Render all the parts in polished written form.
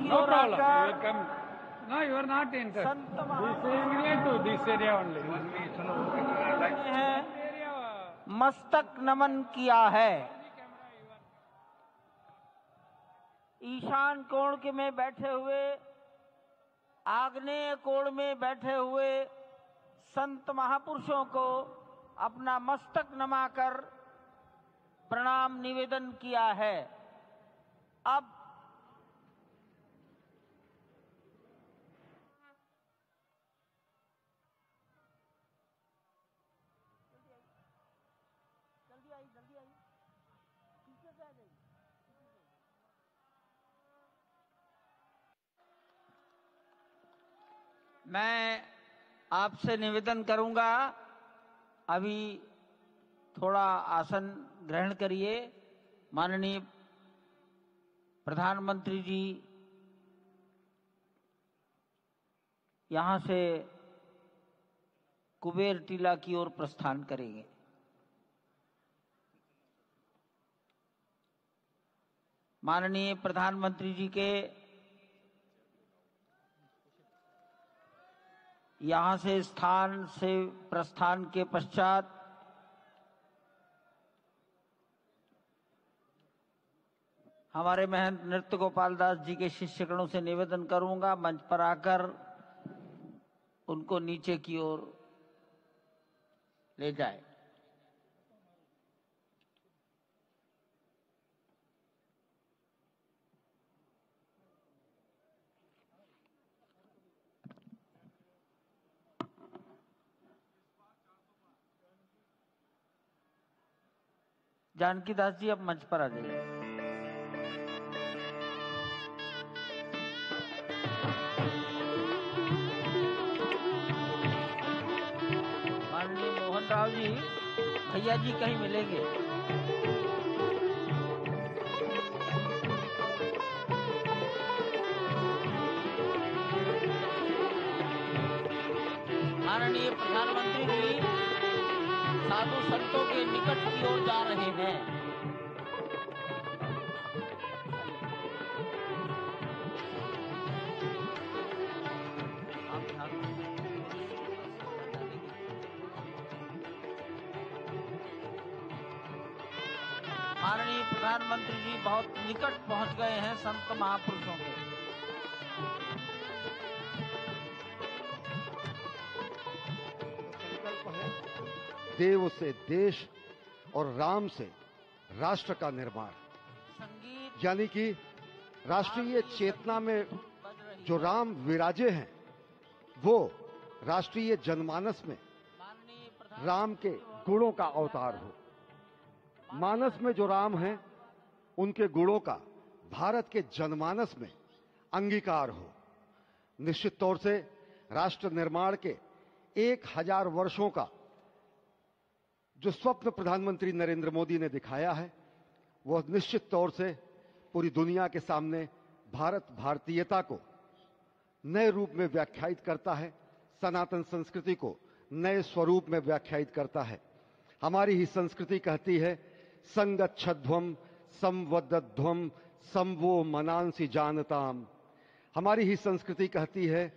की No ore problem. You आकर will come. No, you are not interested. Sant This is महापुरुष related to this area only. हैं मस्तक नमन किया है। ईशान कोण के में बैठे हुए, आग्नेय कोण में बैठे हुए संत महापुरुषों को अपना मस्तक नमाकर प्रणाम निवेदन किया है। अब मैं आपसे निवेदन करूंगा, अभी थोड़ा आसन ग्रहण करिए। माननीय प्रधानमंत्री जी यहां से कुबेर टीला की ओर प्रस्थान करेंगे। माननीय प्रधानमंत्री जी के यहां से स्थान से प्रस्थान के पश्चात हमारे महंत नृत्य गोपाल दास जी के शिष्यगणों से निवेदन करूंगा मंच पर आकर उनको नीचे की ओर ले जाए। जानकी दास जी अब मंच पर आ जाइए। माननीय मोहन राव जी, भैया जी कहीं मिलेंगे। माननीय प्रधानमंत्री जी साधु संतों के निकट की ओर जा रहे हैं। माननीय प्रधानमंत्री जी बहुत निकट पहुंच गए हैं संत महापुरुषों के। देव से देश और राम से राष्ट्र का निर्माण, यानी कि राष्ट्रीय चेतना में जो राम विराजे हैं वो राष्ट्रीय जनमानस में राम के गुणों का अवतार हो। मानस में जो राम हैं उनके गुणों का भारत के जनमानस में अंगीकार हो। निश्चित तौर से राष्ट्र निर्माण के 1000 वर्षों का जो स्वप्न प्रधानमंत्री नरेंद्र मोदी ने दिखाया है वह निश्चित तौर से पूरी दुनिया के सामने भारत भारतीयता को नए रूप में व्याख्यायित करता है, सनातन संस्कृति को नए स्वरूप में व्याख्यायित करता है। हमारी ही संस्कृति कहती है संगच्छध्वम संवदध्वम संवो मनांसि जानताम। हमारी ही संस्कृति कहती है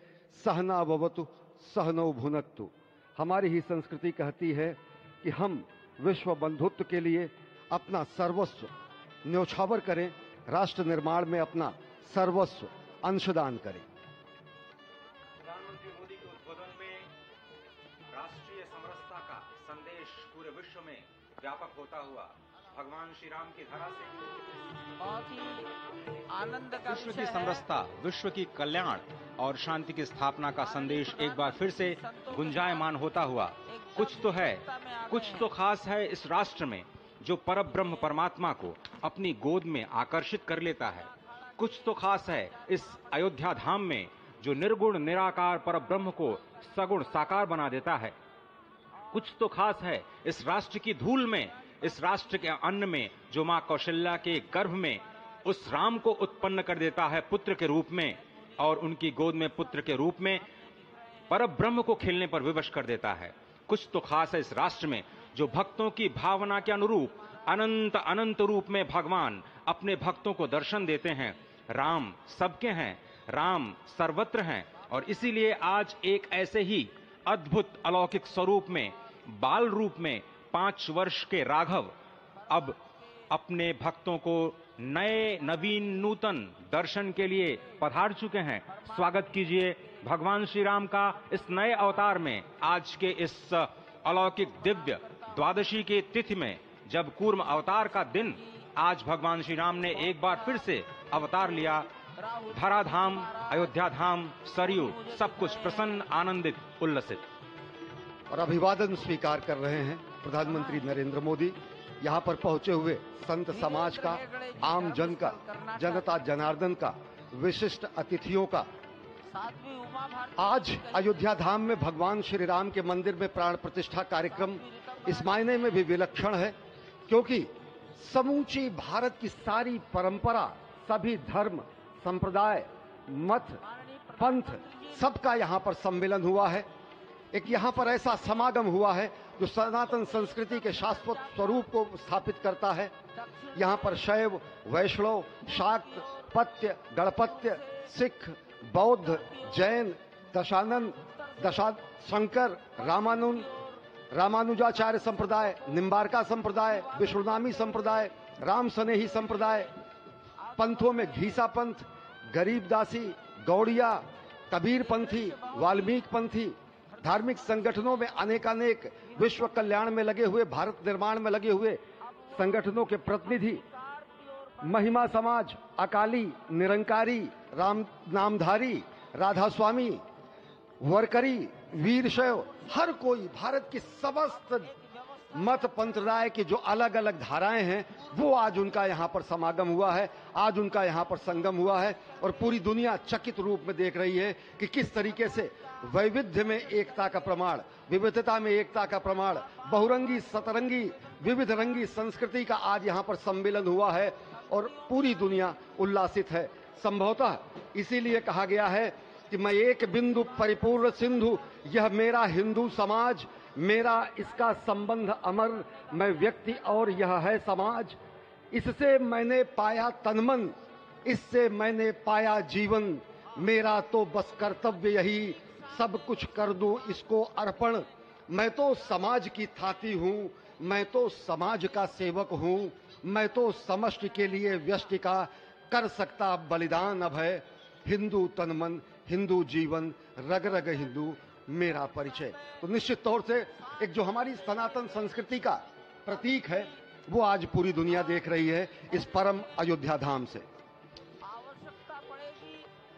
सहना भवतु सहनौ भुनक्तु। हमारी ही संस्कृति कहती है कि हम विश्व बंधुत्व के लिए अपना सर्वस्व न्योछावर करें, राष्ट्र निर्माण में अपना सर्वस्व अंशदान करें। प्रधानमंत्री मोदी के उद्बोधन में राष्ट्रीय समरसता का संदेश पूरे विश्व में व्यापक होता हुआ भगवान श्री राम की धरा से बहुत ही आनंद का विश्व विषय की है। समरसता, विश्व की कल्याण और शांति की स्थापना का संदेश एक बार फिर से गुंजायमान होता हुआ कुछ तो है, कुछ तो खास है इस राष्ट्र में जो परब्रह्म परमात्मा को अपनी गोद में आकर्षित कर लेता है। कुछ तो खास है इस अयोध्या धाम में जो निर्गुण निराकार परब्रह्म को सगुण साकार बना देता है। कुछ तो खास है इस राष्ट्र की धूल में, इस राष्ट्र के अन्न में जो मां कौशल्या के गर्भ में उस राम को उत्पन्न कर देता है पुत्र के रूप में, और उनकी गोद में पुत्र के रूप में परब्रह्म को खिलने पर विवश कर देता है। कुछ तो खास है इस राष्ट्र में जो भक्तों की भावना के अनुरूप अनंत अनंत रूप में भगवान अपने भक्तों को दर्शन देते हैं। राम सबके हैं, राम सर्वत्र हैं। और इसीलिए आज एक ऐसे ही अद्भुत अलौकिक स्वरूप में, बाल रूप में 5 वर्ष के राघव अब अपने भक्तों को नए नवीन नूतन दर्शन के लिए पधार चुके हैं। स्वागत कीजिए भगवान श्री राम का इस नए अवतार में। आज के इस अलौकिक दिव्य द्वादशी की तिथि में, जब कूर्म अवतार का दिन, आज भगवान श्री राम ने एक बार फिर से अवतार लिया। धराधाम, अयोध्या धाम, सरयू, सब कुछ प्रसन्न, आनंदित, उल्लसित। और अभिवादन स्वीकार कर रहे हैं प्रधानमंत्री नरेंद्र मोदी। यहाँ पर पहुंचे हुए संत समाज का, आम जन का, जनता जनार्दन का, विशिष्ट अतिथियों का। आज अयोध्या धाम में भगवान श्री राम के मंदिर में प्राण प्रतिष्ठा कार्यक्रम इस मायने में भी विलक्षण है क्योंकि समूची भारत की सारी परंपरा, सभी धर्म, संप्रदाय, मत, पंथ, सबका यहाँ पर सम्मेलन हुआ है। एक यहाँ पर ऐसा समागम हुआ है जो सनातन संस्कृति के शाश्वत स्वरूप को स्थापित करता है। यहाँ पर शैव, वैष्णव, शाक्त, पत्य, गणपत्य, सिख, बौद्ध, जैन, दशानंद, शंकर, रामानुजाचार्य संप्रदाय, निम्बारका संप्रदाय, विष्णुनामी संप्रदाय, राम स्नेही संप्रदाय, पंथों में घीसा पंथ, गरीबदासी, गौड़िया, कबीर पंथी, वाल्मीकि पंथी, धार्मिक संगठनों में अनेकानेक विश्व कल्याण में लगे हुए, भारत निर्माण में लगे हुए संगठनों के प्रतिनिधि, महिमा समाज, अकाली, निरंकारी, राम नामधारी, राधा स्वामी, वरकरी, वीरशैव, हर कोई भारत की समस्त मत पंथराय की जो अलग अलग धाराएं हैं वो आज उनका यहाँ पर समागम हुआ है, आज उनका यहाँ पर संगम हुआ है। और पूरी दुनिया चकित रूप में देख रही है कि किस तरीके से वैविध्य में एकता का प्रमाण, विविधता में एकता का प्रमाण, बहुरंगी, सतरंगी, विविध रंगी संस्कृति का आज यहाँ पर सम्मेलन हुआ है और पूरी दुनिया उल्लासित है। संभवतः इसीलिए कहा गया है कि मैं एक बिंदु परिपूर्ण सिंधु, यह मेरा हिंदू समाज, मेरा इसका संबंध अमर, मैं व्यक्ति और यह है समाज। इससे मैंने पाया तनमन, इससे मैंने पाया जीवन, मेरा तो बस कर्तव्य यही, सब कुछ कर दूं इसको अर्पण। मैं तो समाज की थाती हूं, मैं तो समाज का सेवक हूं, मैं तो समष्टि के लिए व्यष्टि का कर सकता बलिदान अब है। हिंदू तनमन, हिंदू जीवन, रग रग हिंदू मेरा परिचय। तो निश्चित तौर से एक जो हमारी सनातन संस्कृति का प्रतीक है वो आज पूरी दुनिया देख रही है इस परम अयोध्या धाम से।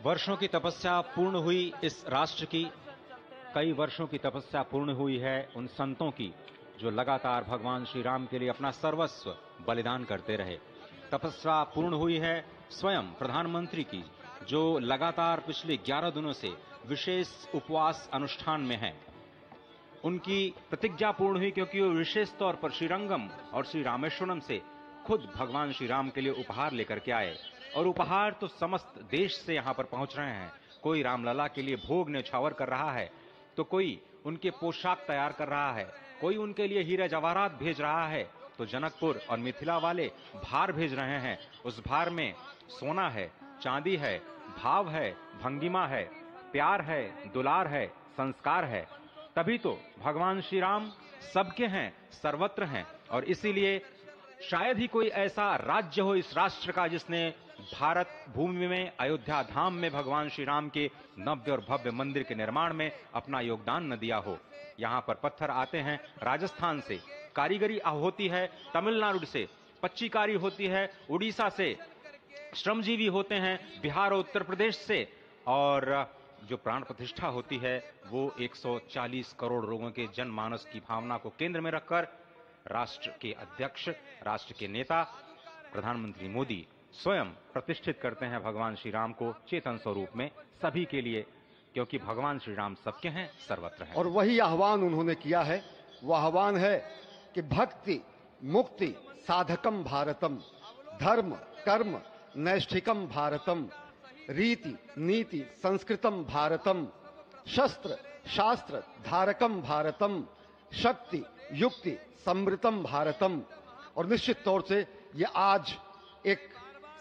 वर्षों की तपस्या पूर्ण हुई इस राष्ट्र की, कई वर्षों की तपस्या पूर्ण हुई है उन संतों की जो लगातार भगवान श्री राम के लिए अपना सर्वस्व बलिदान करते रहे। तपस्या पूर्ण हुई है स्वयं प्रधानमंत्री की जो लगातार पिछले 11 दिनों से विशेष उपवास अनुष्ठान में हैं। उनकी प्रतिज्ञा पूर्ण हुई क्योंकि वो विशेष तौर पर श्रीरंगम और श्री रामेश्वरम से खुद भगवान श्री राम के लिए उपहार लेकर के आए। और उपहार तो समस्त देश से यहाँ पर पहुंच रहे हैं। कोई रामलला के लिए भोग न्यौछावर कर रहा है, तो कोई उनके पोशाक तैयार कर रहा है, कोई उनके लिए हीरे जवाहरात भेज रहा है, तो जनकपुर और मिथिला वाले भार भेज रहे हैं। उस भार में सोना है, चांदी है, भाव है, भंगिमा है, प्यार है, दुलार है, संस्कार है। तभी तो भगवान श्री राम सबके हैं, सर्वत्र हैं। और इसीलिए शायद ही कोई ऐसा राज्य हो इस राष्ट्र का जिसने भारत भूमि में, अयोध्या धाम में भगवान श्री राम के नव्य और भव्य मंदिर के निर्माण में अपना योगदान न दिया हो। यहाँ पर पत्थर आते हैं राजस्थान से, कारीगरी होती है तमिलनाडु से, पच्चीकारी होती है उड़ीसा से, श्रमजीवी होते हैं बिहार और उत्तर प्रदेश से, और जो प्राण प्रतिष्ठा होती है वो 140 करोड़ लोगों के जनमानस की भावना को केंद्र में रखकर राष्ट्र के अध्यक्ष, राष्ट्र के नेता प्रधानमंत्री मोदी स्वयं प्रतिष्ठित करते हैं भगवान श्री राम को चेतन स्वरूप में सभी के लिए, क्योंकि भगवान श्री राम सबके हैं, सर्वत्र हैं। और वही आह्वान उन्होंने किया है, वह आह्वान है कि भक्ति मुक्ति साधकम भारतम, धर्म कर्म नैष्ठिकम भारतम, रीति नीति संस्कृतम भारतम, शस्त्र शास्त्र धारकम भारतम, शक्ति युक्ति समृतम भारतम। और निश्चित तौर से ये आज एक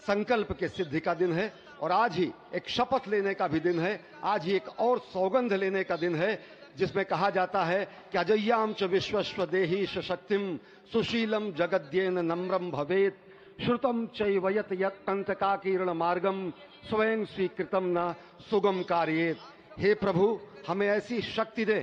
संकल्प के सिद्धि का दिन है और आज ही एक शपथ लेने का भी दिन है। आज ही एक और सौगंध लेने का दिन है जिसमें कहा जाता है कि अजय्याम च विश्वस्व देही शक्तिम सुशीलम जगद्येन नम्रम भवेत श्रुतम चैवयत यत्कंटकाकीर्ण मार्गम स्वयं स्वीकृतम न सुगम कार्येत। हे प्रभु, हमें ऐसी शक्ति दे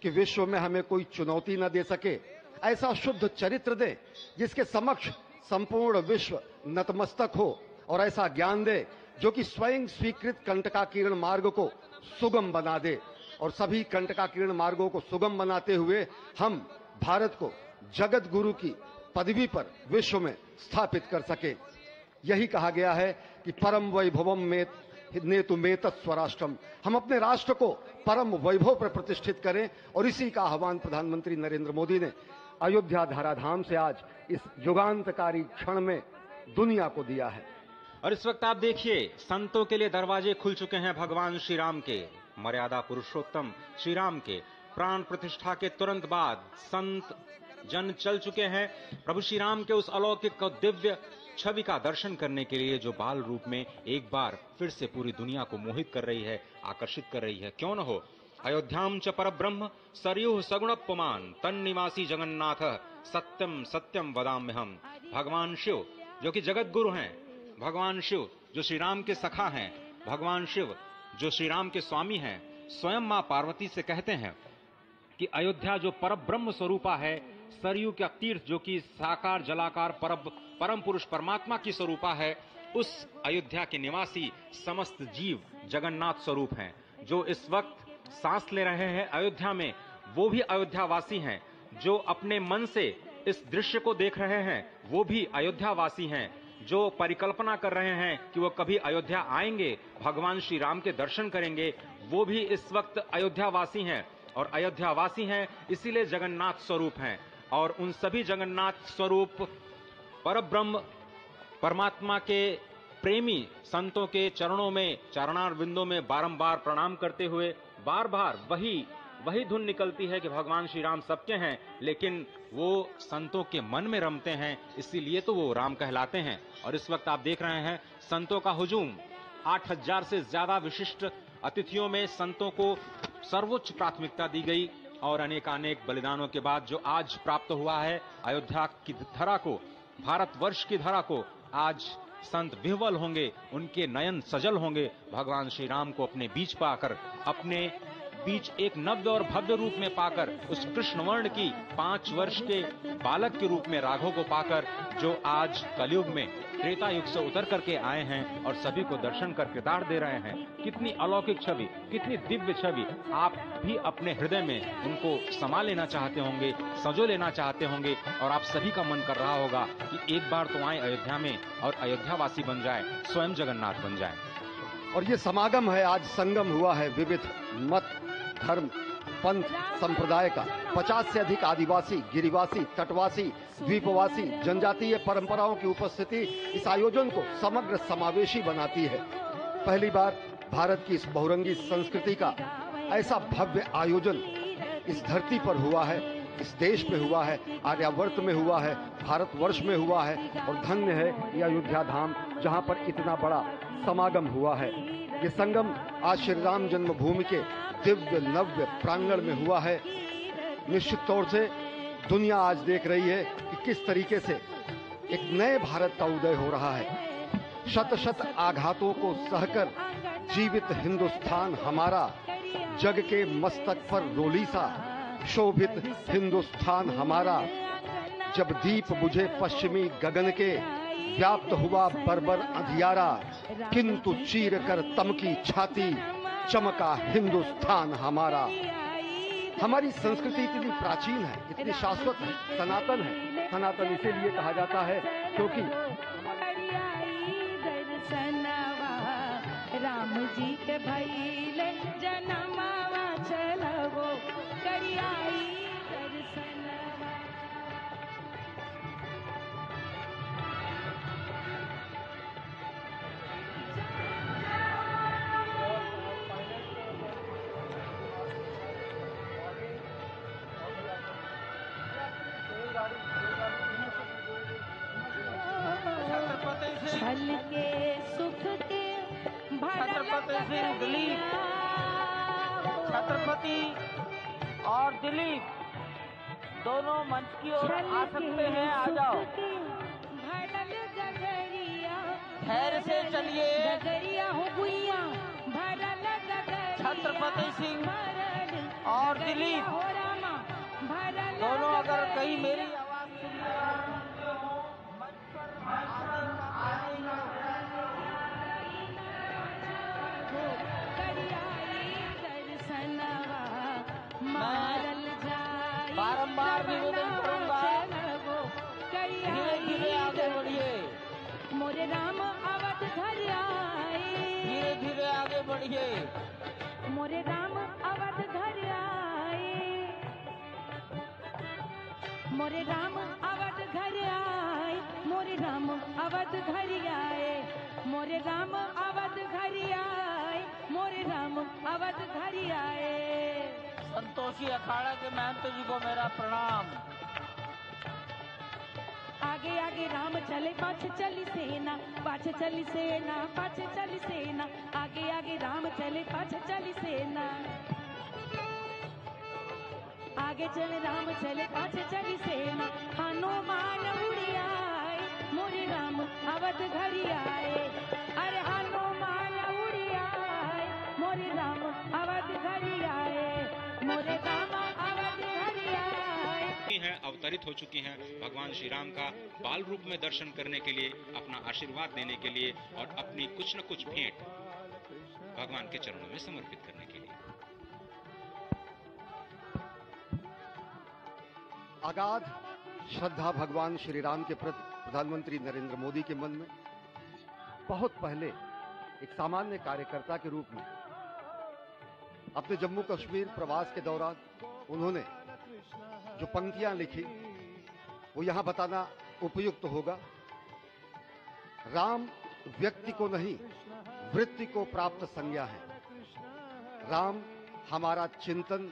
कि विश्व में हमें कोई चुनौती न दे सके, ऐसा शुद्ध चरित्र दे जिसके समक्ष संपूर्ण विश्व नतमस्तक हो, और ऐसा ज्ञान दे जो कि स्वयं स्वीकृत कंटकाकीर्ण मार्ग को सुगम बना दे, और सभी कंटकाकीर्ण मार्गों को सुगम बनाते हुए हम भारत को जगत गुरु की पदवी पर विश्व में स्थापित कर सके। यही कहा गया है कि परम वैभवम में नेतु मेत स्वराष्ट्रम, हम अपने राष्ट्र को परम वैभव पर प्रतिष्ठित करें, और इसी का आह्वान प्रधानमंत्री नरेंद्र मोदी ने अयोध्या धराधाम से आज इस युगांतकारी क्षण में दुनिया को दिया है। और इस वक्त आप देखिए, संतों के लिए दरवाजे खुल चुके हैं भगवान श्री राम के, मर्यादा पुरुषोत्तम श्री राम के प्राण प्रतिष्ठा के तुरंत बाद संत जन चल चुके हैं प्रभु श्री राम के उस अलौकिक और दिव्य छवि का दर्शन करने के लिए, जो बाल रूप में एक बार फिर से पूरी दुनिया को मोहित कर रही है, आकर्षित कर रही है। क्यों न हो। अयोध्याम च परब्रह्म सरयुः सगुणोपमान तन्निवासी जगन्नाथ सत्यम सत्यम वदाम्यहम्। भगवान शिव जो कि जगत गुरु हैं, भगवान शिव जो श्री राम के सखा हैं, भगवान शिव जो श्री राम के स्वामी हैं, स्वयं मां पार्वती से कहते हैं कि अयोध्या जो परब्रह्म स्वरूपा है, सरयू का तीर्थ जो कि साकार जलाकार परम पुरुष परमात्मा की स्वरूपा है, उस अयोध्या के निवासी समस्त जीव जगन्नाथ स्वरूप हैं। जो इस वक्त सांस ले रहे हैं अयोध्या में, वो भी अयोध्यावासी हैं। जो अपने मन से इस दृश्य को देख रहे हैं, वो भी अयोध्यावासी हैं। जो परिकल्पना कर रहे हैं कि वो कभी अयोध्या आएंगे, भगवान श्री राम के दर्शन करेंगे, वो भी इस वक्त अयोध्यावासी हैं। और अयोध्यावासी हैं इसीलिए जगन्नाथ स्वरूप हैं। और उन सभी जगन्नाथ स्वरूप परब्रह्म परमात्मा के प्रेमी संतों के चरणों में, चरणारविंदों में बारंबार प्रणाम करते हुए बार बार वही धुन निकलती है कि भगवान श्री राम सबके हैं, लेकिन वो संतों के मन में रमते हैं, इसीलिए तो वो राम कहलाते हैं। और इस वक्त आप देख रहे हैं संतों का हुजूम, 8000 से ज्यादा विशिष्ट अतिथियों में संतों को सर्वोच्च प्राथमिकता दी गई। और अनेकानेक बलिदानों के बाद जो आज प्राप्त हुआ है अयोध्या की धरा को, भारतवर्ष की धरा को, आज संत विह्वल होंगे, उनके नयन सजल होंगे भगवान श्री राम को अपने बीच पाकर, अपने बीच एक नव्य और भव्य रूप में पाकर, उस कृष्ण वर्ण की 5 वर्ष के बालक के रूप में राघव को पाकर, जो आज कलयुग में त्रेता युग से उतर करके आए हैं और सभी को दर्शन कर कृतार्थ दे रहे हैं। कितनी अलौकिक छवि, कितनी दिव्य छवि। आप भी अपने हृदय में उनको समा लेना चाहते होंगे, सजो लेना चाहते होंगे, और आप सभी का मन कर रहा होगा कि एक बार तो आए अयोध्या में और अयोध्यावासी बन जाए, स्वयं जगन्नाथ बन जाए। और ये समागम है, आज संगम हुआ है विविध मत, धर्म, पंथ, संप्रदाय का। 50 से अधिक आदिवासी, गिरिवासी, तटवासी, द्वीपवासी, जनजातीय परंपराओं की उपस्थिति इस आयोजन को समग्र समावेशी बनाती है। पहली बार भारत की इस बहुरंगी संस्कृति का ऐसा भव्य आयोजन इस धरती पर हुआ है, इस देश में हुआ है, आर्यावर्त में हुआ है, भारतवर्ष में हुआ है। और धन्य है ये अयोध्या धाम जहां पर इतना बड़ा समागम हुआ है। ये संगम आज श्री राम जन्मभूमि के दिव्य नव्य प्रांगण में हुआ है। निश्चित तौर से दुनिया आज देख रही है कि किस तरीके से एक नए भारत का उदय हो रहा है। शत शत आघातों को सहकर जीवित हिंदुस्तान हमारा, जग के मस्तक पर रोली सा शोभित हिंदुस्तान हमारा। जब दीप बुझे पश्चिमी गगन के, व्याप्त हुआ बर्बर अंधियारा, किंतु चीर कर तमकी छाती, चमका हिंदुस्तान हमारा। हमारी संस्कृति इतनी प्राचीन है, इतनी शाश्वत है, सनातन है। सनातन इसीलिए कहा जाता है क्योंकि राम जी के भइले जनमवा चलवो करियाई दर्शनवा। छल के छत्रपति सिंह, दिलीप, छत्रपति और दिलीप दोनों मंच की ओर आ सकते हैं। आ जाओ, धैर्य से चलिए। छत्रपति सिंह और दिलीप दोनों अगर कहीं मेरी आवाज सुन रहे हो, मंच पर बारंबार निवेदन करूंगा, धीरे धीरे आगे बढ़िए। मोरे राम अवध घर आए, धीरे धीरे आगे बढ़िए। मोरे राम अवध घर आए, मोरे राम अवध घर आए, मोरे राम अवध घर आए, मोरे राम अवध घर आए, मोरे राम अवध घर आए। संतोषी अखाड़ा के महंत जी को मेरा प्रणाम। आगे आगे राम चले, पाछे चली सेना, पाछे चली सेना, पाछे चली सेना, आगे आगे राम चले, पाछे चली सेना। आगे चले राम चले, पाछे चली सेना, हनुमान उड़ी आए, मोरे राम अवध घर आए। अरे हनुमान उड़ी आए, मोरे राम अवध घर आए, मोरे राम अवध घर आए। हैं, अवतरित हो चुकी हैं भगवान श्री राम का बाल रूप में दर्शन करने के लिए, अपना आशीर्वाद देने के लिए और अपनी कुछ न कुछ भेंट भगवान के चरणों में समर्पित करने के लिए। अगाध श्रद्धा भगवान श्री राम के प्रति प्रधानमंत्री नरेंद्र मोदी के मन में बहुत पहले एक सामान्य कार्यकर्ता के रूप में अपने जम्मू कश्मीर प्रवास के दौरान उन्होंने जो पंक्तियां लिखी वो यहां बताना उपयुक्त होगा। राम व्यक्ति को नहीं वृत्ति को प्राप्त संज्ञा है। राम हमारा चिंतन,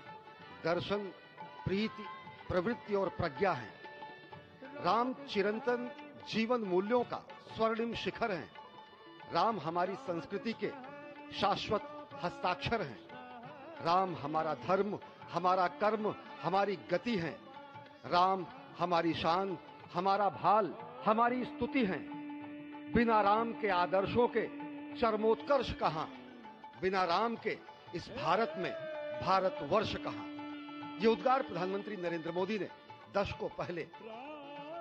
दर्शन, प्रीति, प्रवृत्ति और प्रज्ञा है। राम चिरंतन जीवन मूल्यों का स्वर्णिम शिखर है। राम हमारी संस्कृति के शाश्वत हस्ताक्षर हैं। राम हमारा धर्म, हमारा कर्म, हमारी गति है। राम हमारी शान, हमारा भाल, हमारी स्तुति है। बिना राम के आदर्शों के चरमोत्कर्ष कहां, बिना राम के इस भारत में भारतवर्ष कहां। ये उद्गार प्रधानमंत्री नरेंद्र मोदी ने दशकों पहले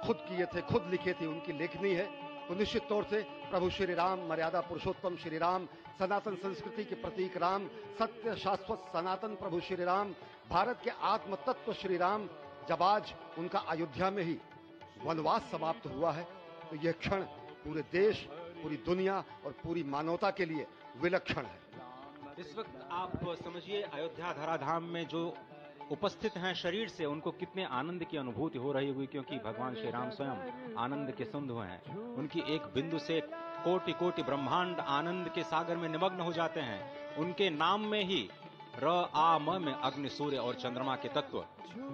खुद किए थे, खुद लिखे थे, उनकी लेखनी है। तो निश्चित तौर से प्रभु श्री राम, मर्यादा पुरुषोत्तम श्री राम, सनातन संस्कृति के प्रतीक राम, सत्य शाश्वत सनातन प्रभु श्री राम, भारत के आत्म तत्व श्री राम, जब आज उनका अयोध्या में ही वनवास समाप्त हुआ है तो यह क्षण पूरे देश, पूरी दुनिया और पूरी मानवता के लिए विलक्षण है। इस वक्त आप समझिए अयोध्या धराधाम में जो उपस्थित हैं शरीर से, उनको कितने आनंद की अनुभूति हो रही होगी, क्योंकि भगवान श्री राम स्वयं आनंद के सिंधु हैं। उनकी एक बिंदु से कोटि कोटि ब्रह्मांड आनंद के सागर में निमग्न हो जाते हैं। उनके नाम में ही र आ म में अग्नि, सूर्य और चंद्रमा के तत्व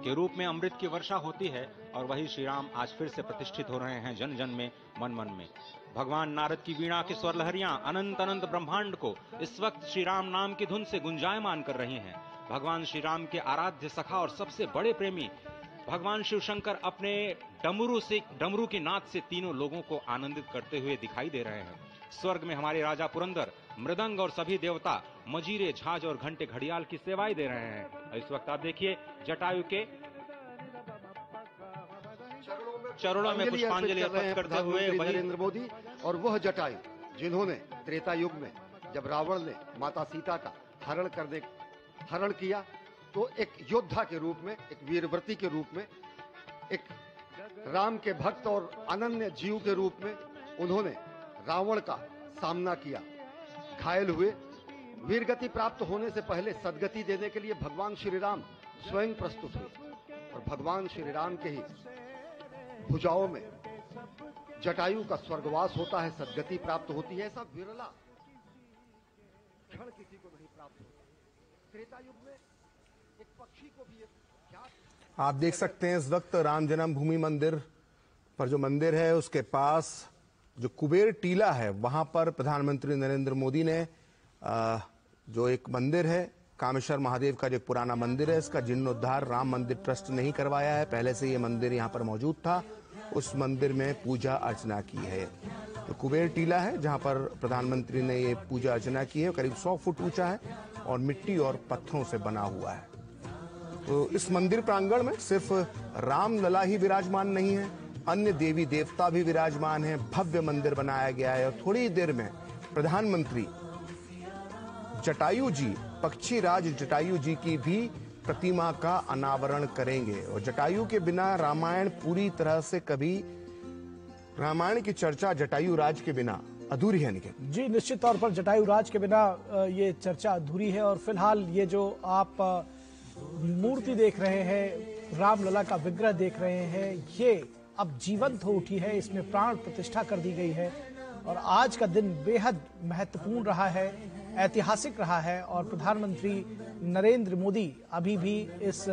के रूप में अमृत की वर्षा होती है। और वही श्री राम आज फिर से प्रतिष्ठित हो रहे हैं जन जन में, मन मन में। भगवान नारद की वीणा की स्वर लहरियां अनंत अनंत ब्रह्मांड को इस वक्त श्री राम नाम की धुन से गुंजायमान कर रही हैं। भगवान श्री राम के आराध्य सखा और सबसे बड़े प्रेमी भगवान शिव शंकर अपने डमरू की नाद से तीनों लोगों को आनंदित करते हुए दिखाई दे रहे हैं। स्वर्ग में हमारे राजा पुरंदर मृदंग और सभी देवता मजीरे, झांझ और घंटे घड़ियाल की सेवाएं दे रहे हैं। इस वक्त आप देखिए जटायु के चरणों में पुष्पांजलि अर्पित करते हुए नरेंद्र मोदी, और वह जटायु जिन्होंने त्रेता युग में जब रावण ने माता सीता का हरण किया तो एक योद्धा के रूप में, एक वीरव्रती के रूप में, एक राम के भक्त और अनन्य जीव के रूप में उन्होंने रावण का सामना किया। घायल हुए, वीरगति प्राप्त होने से पहले सदगति देने के लिए भगवान श्री राम स्वयं प्रस्तुत हुए और भगवान श्री राम के ही भुजाओं में जटायु का स्वर्गवास होता है, सदगति प्राप्त होती है। ऐसा विरला क्षण किसी को नहीं प्राप्त होता। त्रेता युग में एक पक्षी को भी आप देख सकते हैं इस वक्त राम जन्मभूमि मंदिर पर जो मंदिर है उसके पास जो कुबेर टीला है वहां पर प्रधानमंत्री नरेंद्र मोदी ने जो एक मंदिर है कामेश्वर महादेव का, जो एक पुराना मंदिर है, इसका जीर्णोद्धार राम मंदिर ट्रस्ट नहीं करवाया है। पहले से ये मंदिर यहाँ पर मौजूद था। उस मंदिर में पूजा अर्चना की है। तो कुबेर टीला है जहाँ पर प्रधानमंत्री ने ये पूजा अर्चना की है। करीब 100 फुट ऊंचा है और मिट्टी और पत्थरों से बना हुआ है। तो इस मंदिर प्रांगण में सिर्फ रामलला ही विराजमान नहीं है, अन्य देवी देवता भी विराजमान है। भव्य मंदिर बनाया गया है और थोड़ी देर में प्रधानमंत्री जटायु जी, पक्षीराज जटायु जी की भी प्रतिमा का अनावरण करेंगे। और जटायु के बिना रामायण पूरी तरह से कभी, रामायण की चर्चा जटायु राज के बिना अधूरी है। निखिल जी, निश्चित तौर पर जटायु राज के बिना ये चर्चा अधूरी है। और फिलहाल ये जो आप मूर्ति देख रहे हैं, रामलला का विग्रह देख रहे हैं, ये अब जीवंत हो उठी है। इसमें प्राण प्रतिष्ठा कर दी गई है और आज का दिन बेहद महत्वपूर्ण रहा है, ऐतिहासिक रहा है। और प्रधानमंत्री नरेंद्र मोदी अभी भी इस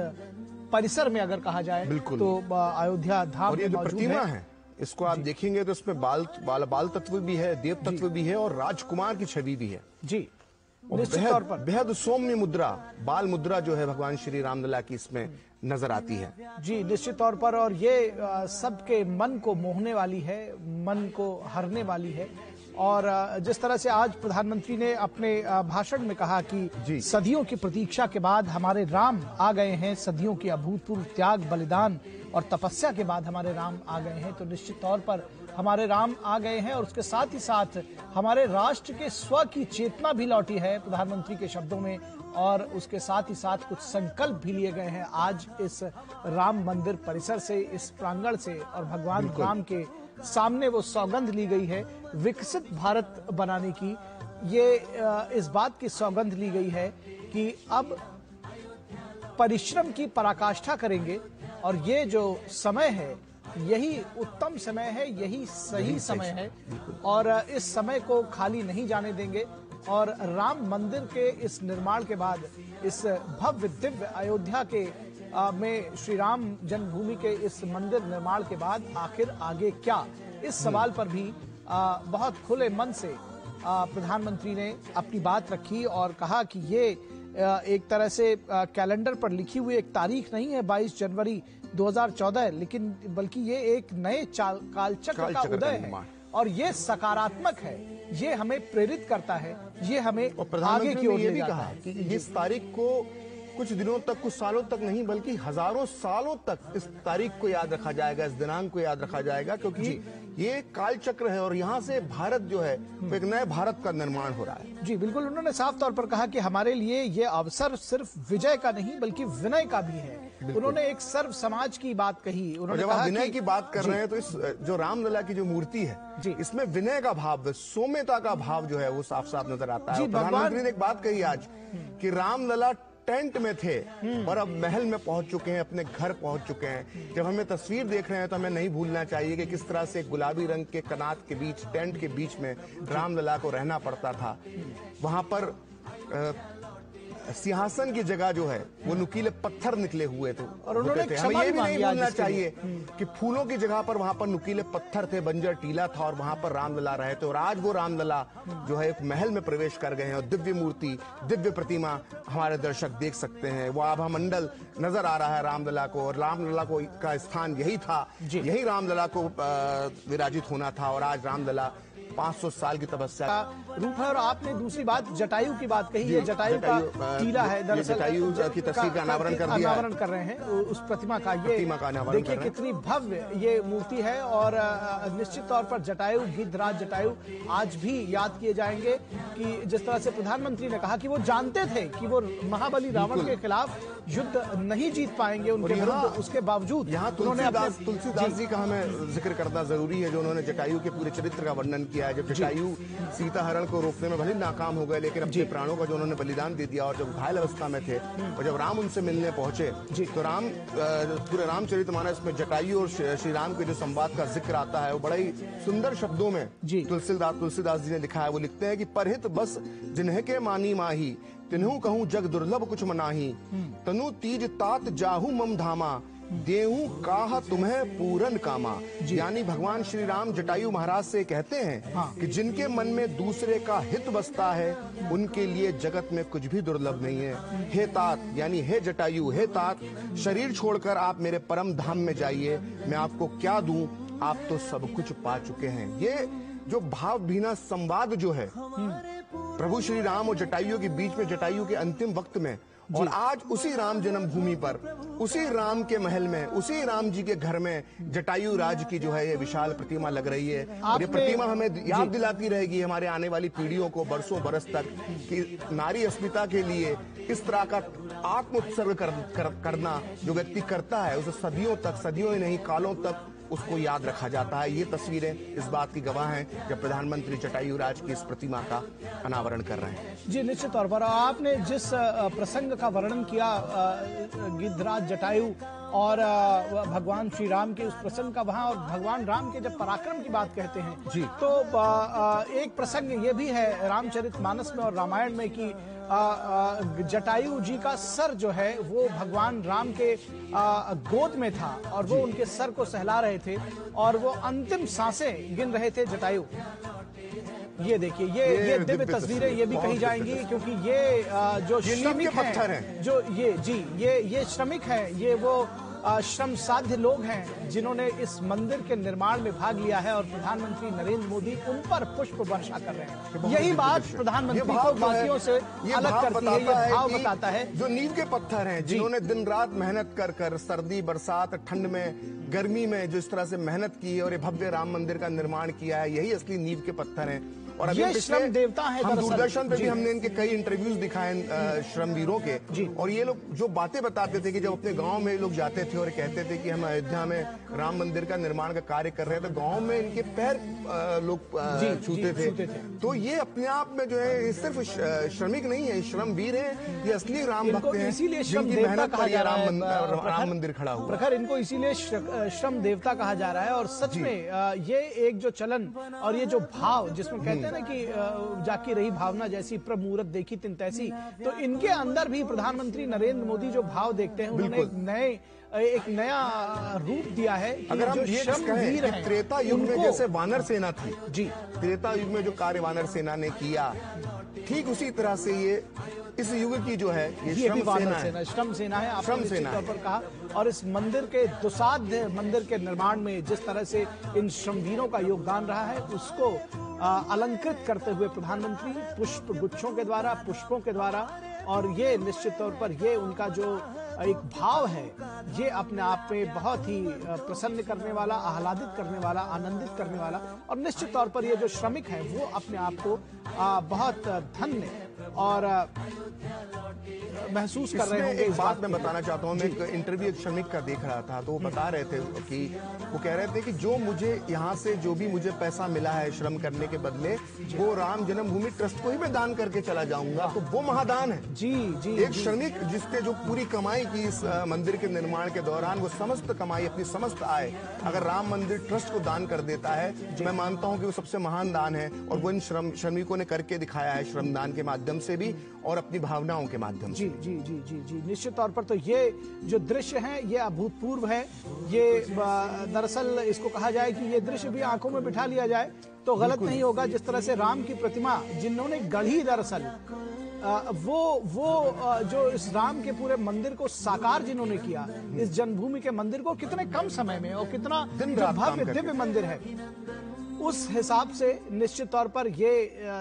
परिसर में अगर कहा जाए तो अयोध्या धाम में मौजूद है। इसको आप देखेंगे तो इसमें बाल तत्व भी है, देव तत्व भी है और राजकुमार की छवि भी है। जी, निश्चित तौर पर बेहद सौम्य मुद्रा, बाल मुद्रा जो है भगवान श्री रामलला की इसमें नजर आती है। जी, निश्चित तौर पर। और ये सबके मन को मोहने वाली है, मन को हरने वाली है। और जिस तरह से आज प्रधानमंत्री ने अपने भाषण में कहा कि सदियों की प्रतीक्षा के बाद हमारे राम आ गए हैं, सदियों की अभूतपूर्व त्याग, बलिदान और तपस्या के बाद हमारे राम आ गए हैं। तो निश्चित तौर पर हमारे राम आ गए हैं और उसके साथ ही साथ हमारे राष्ट्र के स्व की चेतना भी लौटी है प्रधानमंत्री के शब्दों में। और उसके साथ ही साथ कुछ संकल्प भी लिए गए हैं आज इस राम मंदिर परिसर से, इस प्रांगण से। और भगवान राम के सामने वो सौगंध ली गई है विकसित भारत बनाने की। ये इस बात की सौगंध ली गई है कि अब परिश्रम की पराकाष्ठा करेंगे और ये जो समय है यही उत्तम समय है, यही सही समय है और इस समय को खाली नहीं जाने देंगे। और राम मंदिर के इस निर्माण के बाद, इस भव्य दिव्य अयोध्या के में श्री राम जन्मभूमि के इस मंदिर निर्माण के बाद आखिर आगे क्या, इस सवाल पर भी बहुत खुले मन से प्रधानमंत्री ने अपनी बात रखी और कहा कि ये एक तरह से कैलेंडर पर लिखी हुई एक तारीख नहीं है 22 जनवरी 2014, लेकिन बल्कि ये एक नए कालचक्र का उदय है और ये सकारात्मक है, ये हमें प्रेरित करता है, ये हमें आगे की ओर ले जाता है। कि इस तारीख को कुछ दिनों तक, कुछ सालों तक नहीं बल्कि हजारों सालों तक इस तारीख को याद रखा जाएगा, इस दिनांक को याद रखा जाएगा, क्योंकि ये काल चक्र है और यहाँ से भारत जो है एक नए भारत का निर्माण हो रहा है। जी बिल्कुल, उन्होंने साफ तौर पर कहा कि हमारे लिए ये अवसर सिर्फ विजय का नहीं बल्कि विनय का भी है। उन्होंने एक सर्व समाज की बात कही। उन्होंने जब आप विनय की बात कर रहे हैं तो इस जो रामलला की जो मूर्ति है इसमें विनय का भाव, सौम्यता का भाव जो है वो साफ साफ नजर आता है। प्रधानमंत्री ने एक बात कही आज कि रामलला टेंट में थे और अब महल में पहुंच चुके हैं, अपने घर पहुंच चुके हैं। जब हमें तस्वीर देख रहे हैं तो हमें नहीं भूलना चाहिए कि किस तरह से गुलाबी रंग के कनात के बीच, टेंट के बीच में रामलला को रहना पड़ता था। वहां पर सिंहासन की जगह जो है वो नुकीले पत्थर निकले हुए थे और उन्होंने हमें ये भी नहीं भूलना चाहिए कि फूलों की जगह पर वहां पर नुकीले पत्थर थे, बंजर टीला था और वहां पर रामलला रहे थे। और आज वो रामलला जो है एक महल में प्रवेश कर गए हैं और दिव्य मूर्ति, दिव्य प्रतिमा हमारे दर्शक देख सकते हैं। वो आभा मंडल नजर आ रहा है रामलला को और रामलला को का स्थान यही था, यही रामलला को विराजित होना था। और आज रामलला 500 साल की तपस्या रूप है। और आपने दूसरी बात जटायु की बात कही है, जटायु का टीला है, दरअसल जटायु की तस्वीर का अनावरण कर दिया, अनावरण कर रहे हैं उस प्रतिमा का। ये देखिए कितनी भव्य ये मूर्ति है और निश्चित तौर पर जटायु, गिद्धराज जटायु आज भी याद किए जाएंगे कि जिस तरह से प्रधानमंत्री ने कहा कि वो जानते थे कि वो महाबली रावण के खिलाफ युद्ध नहीं जीत पाएंगे उनके विरुद्ध, उसके बावजूद यहाँ तुलसीदास जी का हमें जिक्र करना जरूरी है, जो उन्होंने जटायु के पूरे चरित्र का वर्णन किया है। जब जटायु सीता हरण को रोकने में भले नाकाम हो गए लेकिन अपने प्राणों का जो उन्होंने बलिदान दे दिया और जब घायल अवस्था में थे और जब राम उनसे मिलने पहुंचे तो राम पूरे रामचरितमानस में जटायु और श्री राम के जो संवाद का जिक्र आता है वो बड़ा ही सुंदर शब्दों में तुलसीदास जी ने लिखा है। वो लिखते हैं कि परहित बस जिन्ह के मानी माही, तिन्हु कहूँ जग दुर्लभ कुछ मनाही, तनु तीज तात जाहू मम धामा, देहू काह तुम्हें पूरन कामा। यानी भगवान श्री राम जटायु महाराज से कहते हैं कि जिनके मन में दूसरे का हित बसता है उनके लिए जगत में कुछ भी दुर्लभ नहीं है। हे तात, यानी हे जटायु, हे तात, शरीर छोड़कर आप मेरे परम धाम में जाइए, मैं आपको क्या दूं, आप तो सब कुछ पा चुके हैं। ये जो भाव भीना संवाद जो है प्रभु श्री राम और जटायु के बीच में, जटायु के अंतिम वक्त में, और आज उसी राम जन्मभूमि पर, उसी राम के महल में, उसी राम जी के घर में जटायु राज की जो है ये विशाल प्रतिमा लग रही है। और ये प्रतिमा हमें याद दिलाती रहेगी हमारे आने वाली पीढ़ियों को बरसों बरस तक कि नारी अस्मिता के लिए इस तरह का आत्म उत्सर्ग करना जो व्यक्ति करता है उसे सदियों तक, सदियों ही नहीं कालों तक उसको याद रखा जाता है। ये तस्वीरें इस बात की गवाह हैं जब प्रधानमंत्री जटायु राज की इस प्रतिमा का अनावरण कर रहे हैं। जी निश्चित तौर पर आपने जिस प्रसंग का वर्णन किया गिद्धराज जटायु और भगवान श्री राम के उस प्रसंग का, वहां और भगवान राम के जब पराक्रम की बात कहते हैं जी, तो एक प्रसंग ये भी है रामचरितमानस में और रामायण में कि जटायु जी का सर जो है वो भगवान राम के गोद में था और वो उनके सर को सहला रहे थे और वो अंतिम सांसें गिन रहे थे जटायु। ये देखिए ये दिव्य तस्वीरें ये भी कही जाएंगी क्योंकि ये जो श्रमिक हैं, जो ये श्रमिक हैं, ये वो श्रम साध्य लोग हैं जिन्होंने इस मंदिर के निर्माण में भाग लिया है और प्रधानमंत्री नरेंद्र मोदी उन पर पुष्प वर्षा कर रहे हैं। यही बात प्रधानमंत्री को बाकियों से अलग करती है, ये भाव बताता है। जो नींव के पत्थर हैं, जिन्होंने दिन रात मेहनत कर कर सर्दी बरसात ठंड में गर्मी में जो इस तरह से मेहनत की और ये भव्य राम मंदिर का निर्माण किया है, यही असली नींव के पत्थर हैं। और अभी ये श्रम देवता है। हम दूरदर्शन पे भी हमने इनके कई इंटरव्यूज दिखाए श्रमवीरों के, और ये लोग जो बातें बताते थे कि जब अपने गांव में लोग जाते थे और कहते थे कि हम अयोध्या में राम मंदिर का निर्माण का कार्य कर रहे हैं, तो गांव में इनके पैर लोग छूते थे। तो ये अपने आप में जो है सिर्फ श्रमिक नहीं है, श्रमवीर है, ये असली राम भक्त हैं, इसीलिए श्रम जिनकी मेहनत पर ये राम मंदिर खड़ा हुआ। प्रखर इनको इसीलिए श्रम देवता कहा जा रहा है। और सच में ये एक जो चलन और ये जो भाव जिसमें कहते ना कि जाकी रही भावना जैसी प्रमुरत देखी तिन तैसी, तो इनके अंदर भी प्रधानमंत्री नरेंद्र मोदी जो भाव देखते हैं उन्होंने एक नया रूप दिया है। अगर हम ये कहें कि त्रेता युग में जैसे वानर सेना थी जी, त्रेता युग में जो कार्य वानर सेना ने किया, ठीक उसी तरह से ये इस युग की जो है ये श्रम सेना है। श्रम सेना है, आपने निश्चित तौर पर कहा। और इस मंदिर के दुसाध्य मंदिर के निर्माण में जिस तरह से इन श्रमवीरों का योगदान रहा है उसको अलंकृत करते हुए प्रधानमंत्री पुष्प गुच्छों के द्वारा, पुष्पों के द्वारा, और ये निश्चित तौर पर ये उनका जो एक भाव है ये अपने आप में बहुत ही प्रसन्न करने वाला, आह्लादित करने वाला, आनंदित करने वाला। और निश्चित तौर पर ये जो श्रमिक हैं वो अपने आप को बहुत धन्य और महसूस कर रहे होंगे। एक बात मैं बताना चाहता हूँ, मैं एक इंटरव्यू एक श्रमिक का देख रहा था, तो वो बता रहे थे कि वो कह रहे थे कि जो मुझे यहाँ से जो भी मुझे पैसा मिला है श्रम करने के बदले, वो राम जन्मभूमि ट्रस्ट को ही मैं दान करके चला जाऊंगा, तो वो महादान है। जी जी, एक श्रमिक जिसके जो पूरी कमाई की इस मंदिर के निर्माण के दौरान, वो समस्त कमाई, अपनी समस्त आय अगर राम मंदिर ट्रस्ट को दान कर देता है, मैं मानता हूँ कि वो सबसे महान दान है। और वो इन श्रमिकों ने करके दिखाया है, श्रमदान के माध्यम से भी और अपनी भावनाओं के माध्यम से। जी जी जी जी जी, निश्चित तौर पर तो ये जो दृश्य है ये अभूतपूर्व है। ये दरअसल इसको कहा जाए कि ये दृश्य भी आंखों में बिठा लिया जाए तो गलत नहीं होगा। जिस तरह से राम की प्रतिमा जिन्होंने गढ़ी, दरअसल वो जो इस राम के पूरे मंदिर को साकार जिन्होंने किया, इस जन्मभूमि के मंदिर को कितने कम समय में, और कितना भव्य दिव्य मंदिर है, उस हिसाब से निश्चित तौर पर ये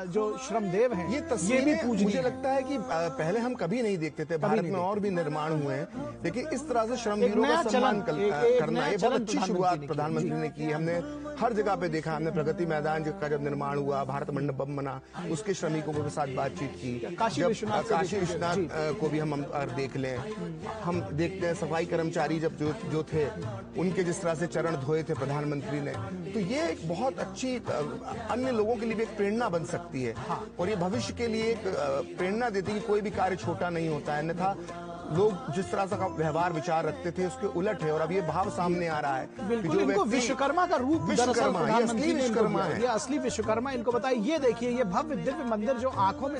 जो श्रमदेव हैं ये भी पूजनीय। मुझे लगता है कि पहले हम कभी नहीं देखते थे, भारत में और भी निर्माण हुए हैं, लेकिन इस तरह से श्रमवीरों का सम्मान करना ये बहुत अच्छी शुरुआत प्रधानमंत्री ने की। हमने हर जगह पे देखा, हमने प्रगति मैदान का जब निर्माण हुआ, भारत मंडपम बना, उसके श्रमिकों के साथ बातचीत की। काशी विश्वनाथ को भी हम देख लें, हम देखते हैं सफाई कर्मचारी जब जो थे उनके जिस तरह से चरण धोए थे प्रधानमंत्री ने, तो ये एक बहुत अच्छी अन्य लोगों के लिए भी एक प्रेरणा बन सकती है। और ये भविष्य के लिए एक प्रेरणा देती है कि कोई भी कार्य छोटा नहीं होता है, अन्यथा लोग जिस तरह का व्यवहार विचार रखते थे उसके उलट है। और अब ये भाव सामने आ रहा है। बिल्कुल, इनको विश्वकर्मा का रूप, विश्वकर्मा, ये असली विश्वकर्मा है, ये असली विश्वकर्मा इनको बताया। ये देखिए ये भव्य दिव्य मंदिर जो आंखों में